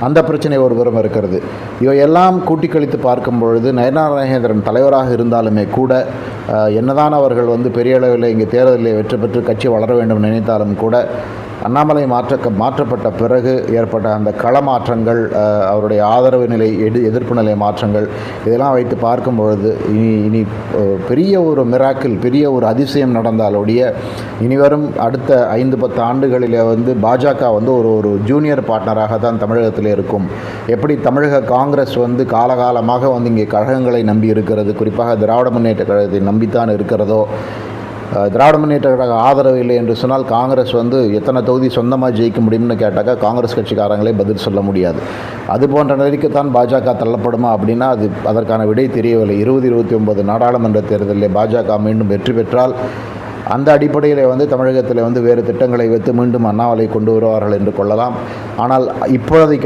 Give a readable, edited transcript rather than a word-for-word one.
அந்த பிரச்சனை ஒரு புறம் இருக்கிறது. இவையெல்லாம் கூட்டி கழித்து பார்க்கும் பொழுது நயனார் நாகேந்திரன் தலைவராக இருந்தாலுமே கூட என்னதான் அவர்கள் பெரிய அளவில் இங்கே தேர்தலில் வெற்றி பெற்று கட்சி வளர வேண்டும் நினைத்தாலும் கூட அண்ணாமலை மாற்றப்பட்ட பிறகு ஏற்பட்ட அந்த கள மாற்றங்கள், அவருடைய ஆதரவு நிலை, எதிர்ப்பு நிலை மாற்றங்கள், இதெல்லாம் வைத்து பார்க்கும் பொழுது இனி பெரிய ஒரு மிராக்கிள், பெரிய ஒரு அதிசயம் நடந்தாலோடைய இனிவரும் அடுத்த 5-10 ஆண்டுகளில் பாஜக ஒரு ஜூனியர் பார்ட்னராக தான் தமிழகத்தில் இருக்கும். எப்படி தமிழக காங்கிரஸ் காலகாலமாக இங்கே கழகங்களை நம்பி இருக்கிறது, குறிப்பாக திராவிட முன்னேற்ற கழகத்தை நம்பித்தான் இருக்கிறதோ, திராவிட முன்னேற்ற கழக ஆதரவு இல்லை என்று சொன்னால் காங்கிரஸ் எத்தனை தொகுதி சொந்தமாக ஜெயிக்க முடியும்னு கேட்டாக்கா காங்கிரஸ் கட்சிக்காரங்களே பதில் சொல்ல முடியாது. அது போன்ற நிலைக்குத்தான் பாஜக தள்ளப்படுமா அப்படின்னா அதற்கான விடை தெரியவில்லை. 2029 நாடாளுமன்ற தேர்தலில் பாஜக மீண்டும் வெற்றி பெற்றால் அந்த அடிப்படையில் தமிழகத்தில் வேறு திட்டங்களை வைத்து மீண்டும் அண்ணாமலை கொண்டு வருவார்கள் என்று கொள்ளலாம். ஆனால் இப்போதைக்கு